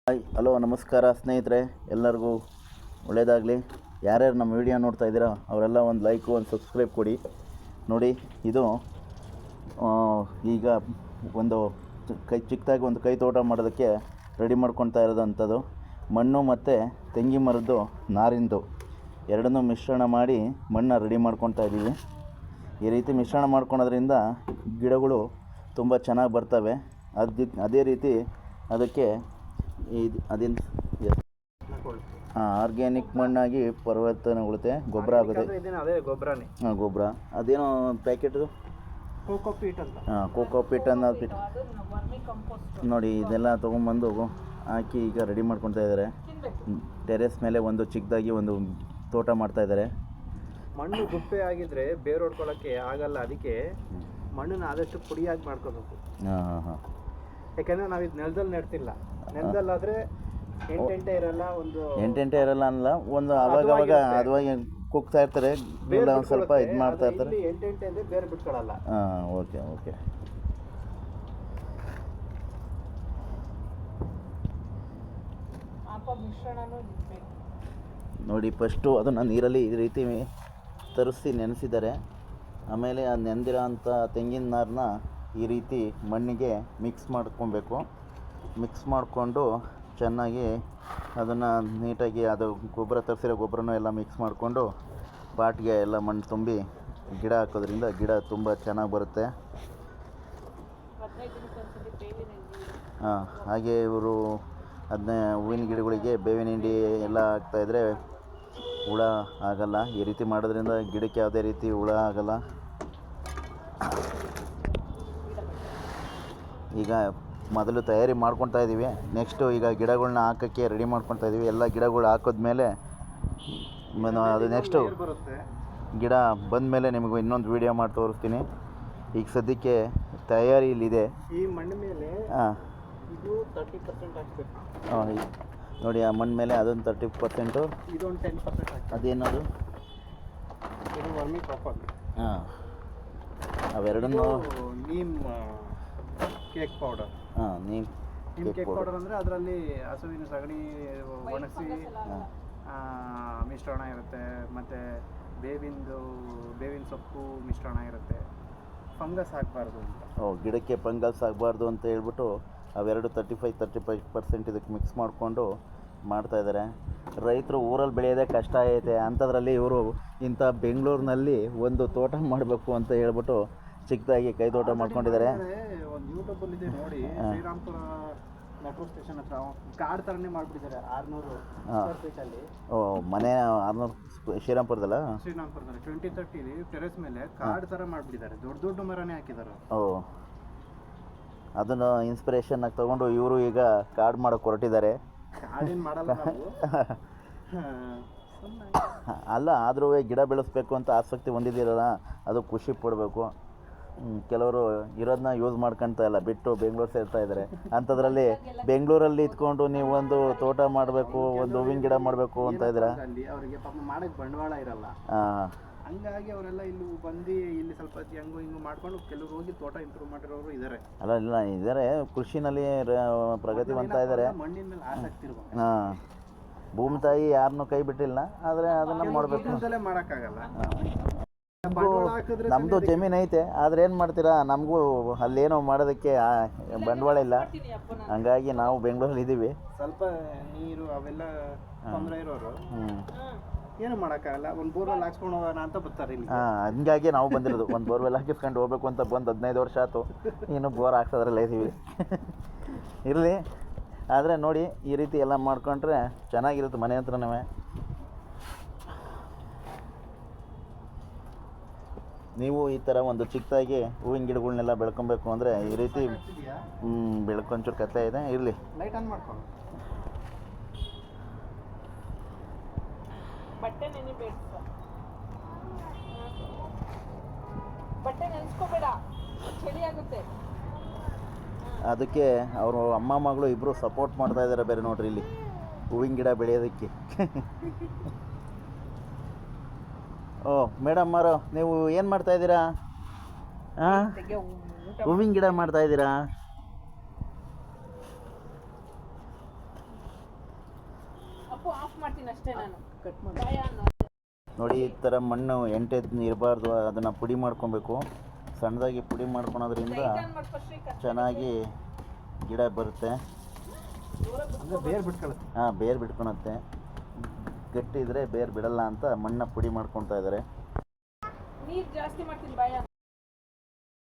Hi hello ನಮಸ್ಕಾರ ಸ್ನೇಹಿತರೆ, ಎಲ್ಲರಿಗೂ ಒಳ್ಳೆಯದಾಗಲಿ. ಯಾರ್ಯಾರು ನಮ್ಮ ವಿಡಿಯೋ ನೋಡ್ತಾ ಇದ್ದೀರಾ ಅವರೆಲ್ಲ ಒಂದು ಲೈಕು ಒಂದು ಸಬ್ಸ್ಕ್ರೈಬ್ ಕೊಡಿ. ನೋಡಿ, ಇದು ಈಗ ಒಂದು ಚಿಕ್ಕದಾಗಿ ಒಂದು ಕೈ ತೋಟ ಮಾಡೋದಕ್ಕೆ ರೆಡಿ ಮಾಡ್ಕೊಳ್ತಾ ಇರೋದಂಥದ್ದು. ಮಣ್ಣು ಮತ್ತು ತೆಂಗಿನ ಮರದ್ದು ನಾರಿಂದು ಎರಡನ್ನೂ ಮಿಶ್ರಣ ಮಾಡಿ ಮಣ್ಣನ್ನು ರೆಡಿ ಮಾಡ್ಕೊಳ್ತಾ ಇದ್ದೀವಿ. ಈ ರೀತಿ ಮಿಶ್ರಣ ಮಾಡ್ಕೊಳೋದ್ರಿಂದ ಗಿಡಗಳು ತುಂಬ ಚೆನ್ನಾಗಿ ಬರ್ತವೆ. ಅದೇ ರೀತಿ ಅದಕ್ಕೆ ಅದೇನು ಆರ್ಗ್ಯಾನಿಕ್ ಮಣ್ಣಾಗಿ ಪರಿವರ್ತನೆಗೊಳ್ಳುತ್ತೆ, ಗೊಬ್ಬರ ಆಗುತ್ತೆ. ಅದೇ ಗೊಬ್ಬರನೇ. ಗೊಬ್ಬರ ಅದೇನೋ ಪ್ಯಾಕೆಟು ಕೋಕೋಪೀಟ್ ಅಂತ. ಕೋಕೋಪೀಟ್ ಅನ್ನೋದು ನೋಡಿ, ಇದೆಲ್ಲ ತೊಗೊಂಬಂದು ಹಾಕಿ ಈಗ ರೆಡಿ ಮಾಡ್ಕೊಳ್ತಾ ಇದ್ದಾರೆ. ಟೆರೆಸ್ ಮೇಲೆ ಒಂದು ಚಿಕ್ಕದಾಗಿ ಒಂದು ತೋಟ ಮಾಡ್ತಾಯಿದ್ದಾರೆ. ಮಣ್ಣು ಗುಪ್ಪೆ ಆಗಿದ್ರೆ ಬೇರು ಹೊಡ್ಕೊಳ್ಳೋಕ್ಕೆ ಆಗಲ್ಲ, ಅದಕ್ಕೆ ಮಣ್ಣನ್ನು ಆದಷ್ಟು ಪುಡಿಯಾಗಿ ಮಾಡ್ಕೋಬೇಕು. ಯಾಕಂದರೆ ನಾವು ಇದು ನೆಲದಲ್ಲಿ ನೆಡ್ತಿಲ್ಲ. ನೆಲದಲ್ಲಾದರೆ ಎಂಟೆಂಟೆ ಇರಲ್ಲ, ಎಂಟೆಂಟೆ ಇರಲ್ಲ ಅನ್ನಲ್ಲ, ಒಂದು ಅವಾಗ ಅದುವಾಗಿ ಕುಗ್ತಾ ಇರ್ತಾರೆ, ಒಂದು ಸ್ವಲ್ಪ ಇದು ಮಾಡ್ತಾ ಇರ್ತಾರೆ. ಎಂಟೆಂಟೆ ಅಂದರೆ ಬೇರೆ ಬಿಟ್ಕೊಳ್ಳಲ್ಲ. Okay okay. ನೋಡಿ, ಫಸ್ಟು ಅದನ್ನು ನೀರಲ್ಲಿ ಈ ರೀತಿ ತರಿಸಿ ನೆನೆಸಿದ್ದಾರೆ. ಆಮೇಲೆ ಆ ನೆಂದಿರೋ ಅಂಥ ತೆಂಗಿನ ನಾರನ್ನ ಈ ರೀತಿ ಮಣ್ಣಿಗೆ ಮಿಕ್ಸ್ ಮಾಡ್ಕೊಬೇಕು. ಮಿಕ್ಸ್ ಮಾಡಿಕೊಂಡು ಚೆನ್ನಾಗಿ ಅದನ್ನು ನೀಟಾಗಿ ಅದು ಗೊಬ್ಬರ ತರಿಸಿರೋ ಗೊಬ್ಬರನೂ ಎಲ್ಲ ಮಿಕ್ಸ್ ಮಾಡಿಕೊಂಡು ಪಾಟ್ಗೆ ಎಲ್ಲ ಮಣ್ಣು ತುಂಬಿ ಗಿಡ ಹಾಕೋದ್ರಿಂದ ಗಿಡ ತುಂಬ ಚೆನ್ನಾಗಿ ಬರುತ್ತೆ. ಹಾಗೆ ಇವರು ಅದನ್ನೇ ಹೂವಿನ ಗಿಡಗಳಿಗೆ ಬೇವಿನ ಹಿಂಡಿ ಎಲ್ಲ ಹಾಕ್ತಾಯಿದ್ರೆ ಹುಳ ಆಗಲ್ಲ. ಈ ರೀತಿ ಮಾಡೋದ್ರಿಂದ ಗಿಡಕ್ಕೆ ಯಾವುದೇ ರೀತಿ ಹುಳ ಆಗಲ್ಲ. ಈಗ ಮೊದಲು ತಯಾರಿ ಮಾಡ್ಕೊತಾ ಇದ್ದೀವಿ. ನೆಕ್ಸ್ಟು ಈಗ ಗಿಡಗಳ್ನ ಹಾಕೋಕ್ಕೆ ರೆಡಿ ಮಾಡ್ಕೊತಾ ಇದ್ದೀವಿ. ಎಲ್ಲ ಗಿಡಗಳು ಹಾಕಿದ್ಮೇಲೆ ಅದು ನೆಕ್ಸ್ಟು ಗಿಡ ಬಂದಮೇಲೆ ನಿಮಗೂ ಇನ್ನೊಂದು ವೀಡಿಯೋ ಮಾಡಿ ತೋರಿಸ್ತೀನಿ. ಈಗ ಸದ್ಯಕ್ಕೆ ತಯಾರಿ ಇಲ್ಲಿದೆ. ಈ ಮಣ್ಣು ಮೇಲೆ ಇದು 30% ಹಾಕಬೇಕು. ನೋಡಿ, ಆ ಮಣ್ಣು ಮೇಲೆ ಅದೊಂದು 30%, ಇದೊಂದು 10% ಹಾಕಿ. ಅದೇನದು? ಇದು ವರ್ಮಿ ಕಾಂಪೋಸ್ಟ್. ಅವೆರಡನ್ನೂ neem cake powder. Neem cake powder ಅಂದರೆ ಅದರಲ್ಲಿ ಹಸುವಿನ ಸಗಣಿ ಒಣಗಿಸಿ ಮಿಶ್ರಣ ಇರುತ್ತೆ, ಮತ್ತು ಬೇವಿನ ಸೊಪ್ಪು ಮಿಶ್ರಣ ಇರುತ್ತೆ. ಫಂಗಸ್ ಆಗಬಾರ್ದು ಅಂತ. ಗಿಡಕ್ಕೆ ಫಂಗಸ್ ಆಗಬಾರ್ದು ಅಂತ ಹೇಳ್ಬಿಟ್ಟು ಅವೆರಡು 35% ಇದಕ್ಕೆ ಮಿಕ್ಸ್ ಮಾಡಿಕೊಂಡು ಮಾಡ್ತಾಯಿದ್ದಾರೆ. ರೈತರು ಊರಲ್ಲಿ ಬೆಳೆಯೋದೇ ಕಷ್ಟ ಐತೆ. ಅಂಥದ್ರಲ್ಲಿ ಇವರು ಇಂಥ ಬೆಂಗಳೂರಿನಲ್ಲಿ ಒಂದು ತೋಟ ಮಾಡಬೇಕು ಅಂತ ಹೇಳ್ಬಿಟ್ಟು ಚಿಕ್ಕದಾಗಿ ಕೈ ತೋಟ ಮಾಡ್ಕೊಂಡಿದ್ದಾರೆ. ಒಂದು ಯೂಟ್ಯೂಬಲ್ಲಿದೆ ನೋಡಿ, ಶ್ರೀರಾಮ್ಪುರ ಮೆಟ್ರೋ ಸ್ಟೇಷನ್ ಹತ್ರ ಕಾಡು ಥರನೇ ಮಾಡಿಬಿಟ್ಟಿದ್ದಾರೆ. 600 ಸ್ಕ್ವೇರ್ ಫೀಟಲ್ಲಿ ಮನೆ 600 ಶ್ರೀರಾಮ್ಪುರದಲ್ಲಿ 2030 ಟೆರೆಸ್ ಮೇಲೆ ಕಾಡು ಥರ ಮಾಡಿಬಿಟ್ಟಿದ್ದಾರೆ. ದೊಡ್ಡ ದೊಡ್ಡ ಮರನೇ ಹಾಕಿದ್ದಾರೆ. ಅದನ್ನು ಇನ್ಸ್ಪಿರೇಷನ್ ಆಗಿ ತೊಗೊಂಡು ಇವರು ಈಗ ಕಾಡು ಮಾಡೋಕ್ಕೆ ಹೊರಟಿದ್ದಾರೆ. ಕಾಡೇನು ಮಾಡಲ್ಲ ಅಲ್ಲ, ಆದರೂ ಗಿಡ ಬೆಳೆಸ್ಬೇಕು ಅಂತ ಆಸಕ್ತಿ ಹೊಂದಿದ್ದೀರಲ್ಲ, ಅದು ಖುಷಿ ಪಡಬೇಕು. ಕೆಲವರು ಇರೋದನ್ನ ಯೂಸ್ ಮಾಡ್ಕೊಳ್ತಾ ಇಲ್ಲ, ಬಿಟ್ಟು ಬೆಂಗಳೂರು ಸೇರ್ತಾ ಇದ್ದಾರೆ. ಅಂಥದ್ರಲ್ಲಿ ಬೆಂಗಳೂರಲ್ಲಿ ಇದ್ಕೊಂಡು ನೀವು ಒಂದು ತೋಟ ಮಾಡಬೇಕು, ಒಂದು ಹೂವಿನ ಗಿಡ ಮಾಡಬೇಕು ಅಂತ ಇದ್ದೀರಾ. ಅವರಿಗೆ ಪಾಪ ಮಾಡೋಕ್ಕೆ ಬಂಡವಾಳ ಇರಲ್ಲ. ಹಂಗಾಗಿ ಅವರೆಲ್ಲ ಇಲ್ಲಿ ಬಂದು ಇಲ್ಲಿ ಸ್ವಲ್ಪ ಹೆಂಗೋ ಹಿಂಗು ಮಾಡ್ಕೊಂಡು ಕೆಲವರು ಹೋಗಿ ತೋಟ ಇಂಪ್ರೂವ್ ಮಾಡಿರೋರು ಇದ್ದಾರೆ. ಇಲ್ಲ ಇದ್ದಾರೆ, ಕೃಷಿನಲ್ಲಿ ಪ್ರಗತಿವಂತ ಇದ್ದಾರೆ. ಮಣ್ಣಿನ ಮೇಲೆ ಆಸಕ್ತಿ ಇರಬೇಕು. ಭೂಮಿ ತಾಯಿ ಯಾರನ್ನೂ ಕೈ ಬಿಟ್ಟಿಲ್ಲ, ಆದರೆ ಅದನ್ನು ಮಾಡಬೇಕು. ಮಾಡೋಕ್ಕಾಗಲ್ಲ. ನಮ್ಮದು ಜಮೀನು ಐತೆ, ಆದರೆ ಏನು ಮಾಡ್ತೀರಾ, ನಮಗೂ ಅಲ್ಲೇನೋ ಮಾಡೋದಕ್ಕೆ ಬಂಡವಾಳ ಇಲ್ಲ. ಹಂಗಾಗಿ ನಾವು ಬೆಂಗಳೂರಲ್ಲಿ ಇದ್ದೀವಿ. ಸ್ವಲ್ಪ ನೀರು ಅವೆಲ್ಲ ತೊಂದರೆ ಇರೋರು ಏನು ಮಾಡೋಕ್ಕಾಗಲ್ಲ. ಒಂದು ಬೋರ್ವೆಲ್ ಹಾಕ್ಸ್ಕೊಂಡು ಹೋಗೋಣ ಅಂತ ಬರ್ತಾರೆ ಇಲ್ಲಿ. ಹಂಗಾಗಿ ನಾವು ಬಂದಿರೋದು. ಒಂದು ಬೋರ್ವೆಲ್ ಹಾಕಿಸ್ಕೊಂಡು ಹೋಗ್ಬೇಕು ಅಂತ ಬಂದು 15 ವರ್ಷ ಆಯ್ತು. ಇನ್ನು ಬೋರ್ ಹಾಕ್ಸೋದ್ರಲ್ಲ ಇದ್ದೀವಿ. ಇರಲಿ, ಆದರೆ ನೋಡಿ, ಈ ರೀತಿ ಎಲ್ಲ ಮಾಡ್ಕೊಂಡ್ರೆ ಚೆನ್ನಾಗಿರುತ್ತೆ ಮನೆ ಹತ್ರನೇ. ನೀವು ಈ ಥರ ಒಂದು ಚಿಕ್ಕದಾಗಿ ಹೂವಿನ ಗಿಡಗಳನ್ನೆಲ್ಲ ಬೆಳ್ಕೊಬೇಕು ಅಂದರೆ ಈ ರೀತಿ ಬೆಳ್ಕೊಂಚೂರು ಕಥೆ ಇದೆ. ಇರಲಿ, ಲೈಟ್ ಆನ್ ಮಾಡ್ಕೊಂಡು ಬಟ್ಟೆ ನೆನೆಸ್ಕೋಬೇಡ, ಚಳಿ ಆಗುತ್ತೆ. ಅದಕ್ಕೆ ಅವರು ಅಮ್ಮ ಮಗಳು ಇಬ್ಬರು ಸಪೋರ್ಟ್ ಮಾಡ್ತಾ ಇದ್ದಾರೆ ಬೇರೆ. ನೋಡ್ರಿ, ಇಲ್ಲಿ ಹೂವಿನ ಗಿಡ ಬೆಳೆಯೋದಕ್ಕೆ. ಮೇಡಮ್ ಮಾರೋ, ನೀವು ಏನು ಮಾಡ್ತಾಯಿದ್ದೀರಾ? ಹೂವಿನ ಗಿಡ ಮಾಡ್ತಾಯಿದ್ದೀರಾ? ಪಂಪು ಆಫ್ ಮಾಡ್ತೀನಿ ಅಷ್ಟೇ ನಾನು. ಕಟ್ ಮಾಡಿ. ಭಯ ಅನ್ನೋ ನೋಡಿ ಈ ಥರ ಮಣ್ಣು ಎಂಟೆದ್ದು ಇರಬಾರ್ದು, ಅದನ್ನು ಪುಡಿ ಮಾಡ್ಕೊಬೇಕು. ಸಣ್ಣದಾಗಿ ಪುಡಿ ಮಾಡ್ಕೊಳೋದ್ರಿಂದ ಚೆನ್ನಾಗಿ ಗಿಡ ಬರುತ್ತೆ. ಅಂದರೆ ಬೇರೆ ಬಿಟ್ಕೊಳ್ಳುತ್ತೆ. ಹಾಂ, ಬೇರು ಬಿಟ್ಕೊಳತ್ತೆ. ಗಟ್ಟಿ ಇದ್ದರೆ ಬೇರು ಬಿಡಲ್ಲ ಅಂತ ಮಣ್ಣನ್ನ ಪುಡಿ ಮಾಡ್ಕೊತಾ ಇದ್ದಾರೆ. ನೀರು ಜಾಸ್ತಿ ಮಾಡ್ತೀನಿ ಭಯ.